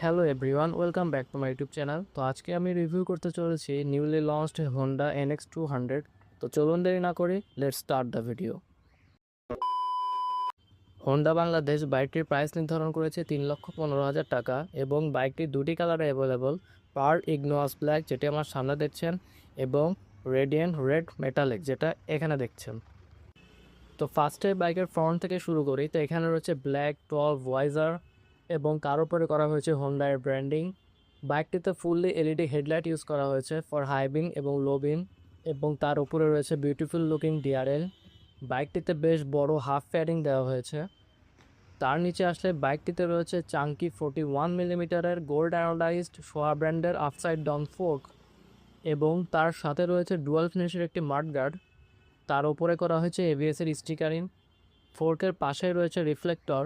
Hello everyone, welcome back to my YouTube channel. তো আজকে আমি রিভিউ করতে চলেছি নিউলি লঞ্চড হোন্ডা NX200। তো চলুন দেরি না করি, let's start the video. Honda Bangladesh বাইকটির প্রাইস নির্ধারণ করেছে 3,15,000 টাকা এবং বাইকটি দুটি কালারে অ্যাভেলেবল, পার্ল ইগনোয়াস ব্ল্যাক যেটি আমার সামনে দেখছেন এবং রেডিয়েন্ট রেড মেটালিক যেটা এখানে দেখছেন। তো ফার্স্টে বাইকের ফ্রন্ট থেকে শুরু করি। তো এখানে রয়েছে ব্ল্যাক 12 ওয়াইজার এবং তার উপরে করা হয়েছে হোন্ডার ব্র্যান্ডিং। বাইকটিতে ফুললি এলইডি হেডলাইট ইউজ করা হয়েছে ফর হাই বিম এবং লো বিম এবং তার উপরে রয়েছে বিউটিফুল লুকিং ডিআরএল। বাইকটিতে বেশ বড় হাফ প্যাডিং দেওয়া হয়েছে। তার নিচে আসলে বাইকটিতে রয়েছে চাঙ্কি 41 মিলিমিটারের গোল্ড অ্যানোডাইজড সোয়া ব্র্যান্ডের আফসাইড ডাউন ফোর্ক এবং তার সাথে রয়েছে ডুয়াল ফিনিশের একটি মাডগার্ড। তার উপরে করা হয়েছে এভিএসের স্টিকারিং। ফোর্কের পাশে রয়েছে রিফ্লেক্টর।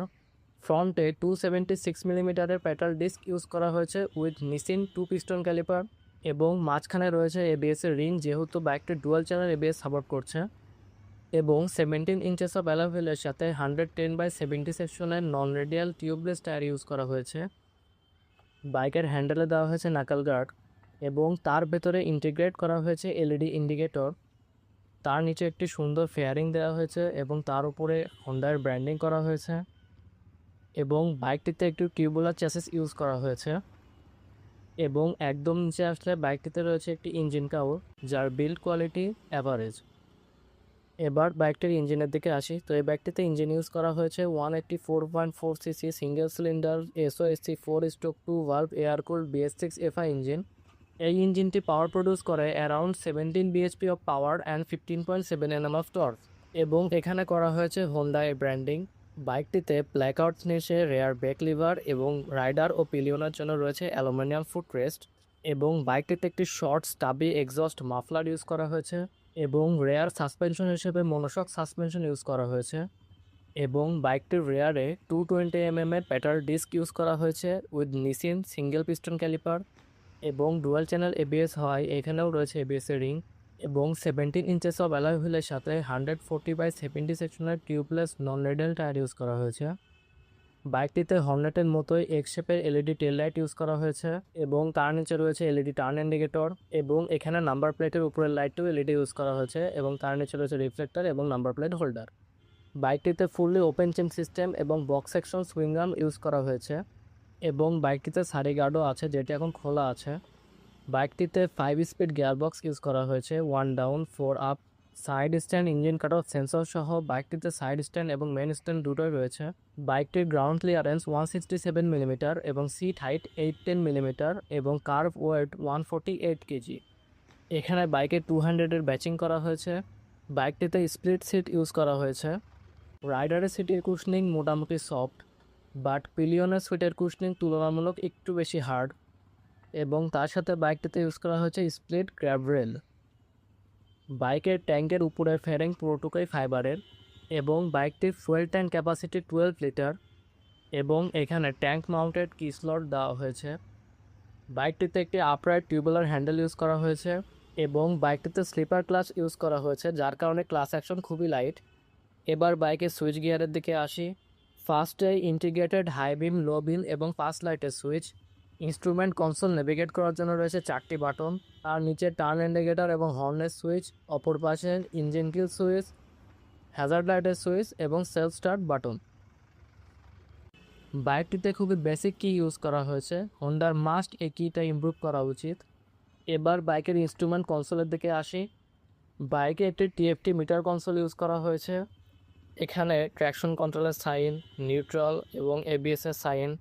ফ্রন্টে 276 মিলিমিটারের পেটাল ডিস্ক ইউজ করা হয়েছে উইথ নিসিন 2 পিস্টন ক্যালিপার এবং মাঝখানে রয়েছে এবিএসের রিং, যেহেতু বাইকটি ডুয়াল চ্যানেল এবিএস সাপোর্ট করছে। এবং 17 ইঞ্চেস অফ অ্যালয়ের সাথে 110/70 সেকশনের নন রেডিয়াল টিউবলেস টায়ার ইউজ করা হয়েছে। বাইকের হ্যান্ডেলে দেওয়া হয়েছে নাকাল গার্ড এবং তার ভেতরে ইন্টিগ্রেট করা হয়েছে এলইডি ইন্ডিকেটর। তার নিচে একটি সুন্দর ফেয়ারিং দেওয়া হয়েছে এবং তার উপরে হোন্ডার ব্র্যান্ডিং করা হয়েছে এবং বাইকটিতে একটু টিউবুলার চ্যাসিস ইউজ করা হয়েছে। এবং একদম নিচে আসলে বাইকটিতে রয়েছে একটি ইঞ্জিন কাউর যার বিল্ড কোয়ালিটি অ্যাভারেজ। এবার বাইকটির ইঞ্জিনের দিকে আসি। তো এই বাইকটিতে ইঞ্জিন ইউজ করা হয়েছে 184.4 cc single cylinder SOSC 4/2 valve air cooled BS6 FI engine. এই ইঞ্জিনটি পাওয়ার প্রডিউস করে around 17 bhp of power and 15.7 Nm of torque এবং এখানে করা হয়েছে হোন্ডা ব্র্যান্ডিং। বাইকটিতে ব্ল্যাকআউট ফিনিশে রেয়ার ব্রেক লিভার এবং রাইডার ও পিলিয়নের জন্য রয়েছে অ্যালুমিনিয়াম ফুটরেস্ট এবং বাইকটিতে একটি short stubby exhaust muffler use করা হয়েছে এবং রেয়ার সাসপেনশন হিসেবে মনোশক সাসপেনশন ইউজ করা হয়েছে এবং বাইকটির রেয়ারে 220 mm এর পেটাল ডিস্ক ইউজ করা হয়েছে with Nissin single piston caliper এবং ডুয়াল চ্যানেল এবিএস হয়, এখানেও রয়েছে এবিএসের রিং এবং 17 ইঞ্চেস অফ অ্যালয় হুইলের সাথে 140/70 সেকশনের টিউবলেস নন রেডিয়াল টায়ার ইউজ করা হয়েছে। বাইকটিতে হর্নেটের মতোই এক্স শেপের এলইডি টেল লাইট ইউজ করা হয়েছে এবং তার নিচে রয়েছে এলইডি টার্ন ইন্ডিকেটর এবং এখানে নাম্বার প্লেটের উপরের লাইটটিও এলইডি ইউজ করা হয়েছে এবং তার নিচে রয়েছে রিফ্লেক্টর এবং নাম্বার প্লেট হোল্ডার। বাইকটিতে ফুললি ওপেন চেন সিস্টেম এবং box section swing arm use করা হয়েছে এবং বাইকটিতে সারি গার্ডও আছে যেটি এখন খোলা আছে। বাইকটিতে 5 স্পিড গিয়ারবক্স ইউজ করা হয়েছে, 1 down 4 up. Side stand engine cut off sensor সহ বাইকটিতে সাইড স্ট্যান্ড এবং মেন স্ট্যান্ড দুটোই রয়েছে। বাইকটির গ্রাউন্ড ক্লিয়ারেন্স 167 মিলিমিটার এবং সিট হাইট 810 মিলিমিটার এবং কার্ভ ওয়েট 148 কেজি। এখানে বাইকে 200-এর ব্যাচিং করা হয়েছে। বাইকটিতে স্প্লিট সিট ইউজ করা হয়েছে। রাইডারের সিটের কুশনিং মোটামুটি সফট, বাট পিলিয়নের সিটের কুশনিং তুলনামূলক একটু বেশি হার্ড এবং তার সাথে বাইকটিতে ইউজ করা হয়েছে স্প্লিট গ্র্যাব রেল। বাইকের ট্যাঙ্কের উপরের ফেরিং পুরোটুকুই ফাইবারের এবং বাইকটির ফুয়েল ট্যাঙ্ক ক্যাপাসিটি 12 লিটার এবং এখানে ট্যাঙ্ক মাউন্টেড কি স্লট দেওয়া হয়েছে। বাইকটিতে একটি আপরাইট টিউবুলার হ্যান্ডেল ইউজ করা হয়েছে এবং বাইকটিতে স্লিপার ক্লাচ ইউজ করা হয়েছে যার কারণে ক্লাচ অ্যাকশন খুবই লাইট। এবার বাইকের সুইচ গিয়ারের দিকে আসি। ফার্স্টে ইন্টিগ্রেটেড হাই বিম, লো বিম এবং ফাস্ট লাইটের সুইচ। ইনস্ট্রুমেন্ট কনসোল নেভিগেট করার জন্য রয়েছে 4টি বাটন, আর নিচে টার্ন ইন্ডিকেটর এবং হর্নের সুইচ। অপর পাশে ইঞ্জিন কিল সুইচ, হ্যাজার্ড লাইটের সুইচ এবং সেলফ স্টার্ট বাটন। বাইকটিতে খুবই বেসিক কি ইউজ করা হয়েছে, হোন্ডার মাস্ট এই কিটা ইমপ্রুভ করা উচিত। এবার বাইকের ইনস্ট্রুমেন্ট কনসোলের দিকে আসি। বাইকে একটি টিএফটি মিটার কনসোল ইউজ করা হয়েছে। এখানে ট্র্যাকশন কন্ট্রোলের সাইন, নিউট্রাল এবং এবিএসের সাইন।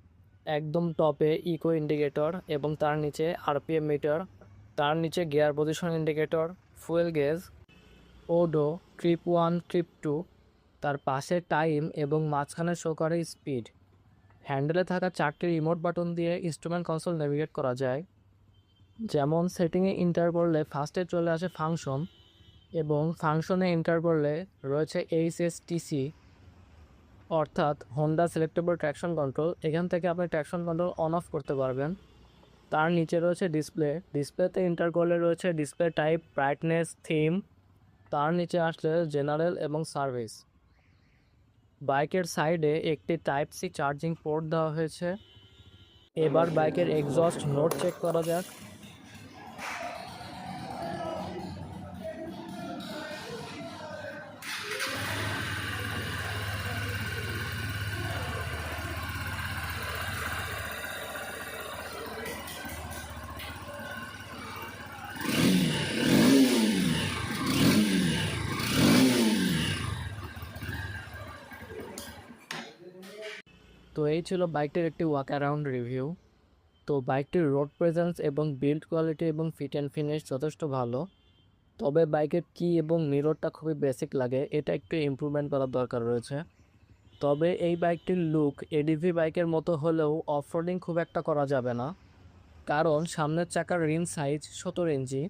একদম টপে ইকো ইন্ডিকেটর এবং তার নিচে আরপিএম মিটার। তার নিচে gear position indicator, fuel gauge, Odoo, trip 1, trip 2। তার পাশে টাইম এবং মাঝখানে শো করে স্পিড। হ্যান্ডেলে থাকা 4টি রিমোট বাটন দিয়ে ইনস্ট্রুমেন্ট কনসোল নেভিগেট করা যায়। যেমন সেটিংয়ে ইন্টার করলে ফার্স্টে চলে আসে ফাংশন এবং ফাংশনে এন্টার করলে রয়েছে HSTC অর্থাৎ হোন্ডা সিলেক্টেবল ট্র্যাকশন কন্ট্রোল। এখান থেকে আপনি ট্র্যাকশন কন্ট্রোল অন অফ করতে পারবেন। তার নিচে রয়েছে ডিসপ্লেতে এন্টার করলে রয়েছে ডিসপ্লে টাইপ, ব্রাইটনেস, থিম। তার নিচে আসলে জেনারেল এবং সার্ভিস। বাইকের সাইডে একটি টাইপ C চার্জিং পোর্ট দেওয়া হয়েছে এবার বাইকের এক্সস্ট নোট চেক করা যাক। তো এই ছিল বাইকটির একটি ওয়াক অ্যারাউন্ড রিভিউ। তো বাইকটির রোড প্রেজেন্স এবং বিল্ড কোয়ালিটি এবং ফিট অ্যান্ড ফিনিশ যথেষ্ট ভালো, তবে বাইকের কি এবং মিররটা খুবই বেসিক লাগে, এটা একটু ইমপ্রুভমেন্ট করার দরকার রয়েছে। তবে এই বাইকটির লুক এডিভি বাইকের মতো হলেও অফরোডিং খুব একটা করা যাবে না, কারণ সামনের চাকার রিম সাইজ 17 ইঞ্চি,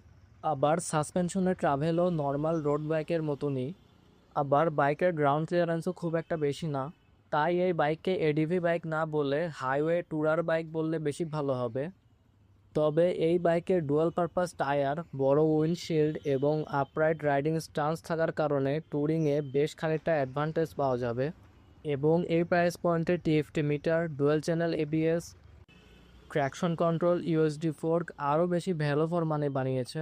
আবার সাসপেনশনের ট্রাভেলও নর্মাল রোড বাইকের মতনই, আবার বাইকের গ্রাউন্ড ক্লিয়ারেন্সও খুব একটা বেশি না। তাই এই বাইককে এডিভি বাইক না বলে হাইওয়ে ট্যুরার বাইক বললে বেশি ভালো হবে। তবে এই বাইকের ডুয়াল পারপাস টায়ার, বড় উইন্ডশিল্ড এবং আপরাইট রাইডিং স্টান্স থাকার কারণে ট্যুরিংয়ে বেশ খানিকটা অ্যাডভান্টেজ পাওয়া যাবে। এবং এই প্রাইস পয়েন্টে TFT metre, dual channel ABS, traction control, USD fork আরও বেশি ভ্যালু ফর মানি বানিয়েছে।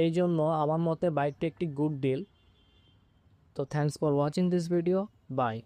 এই জন্য আমার মতে বাইকটি একটি গুড ডিল। তো thanks for watching this video, by.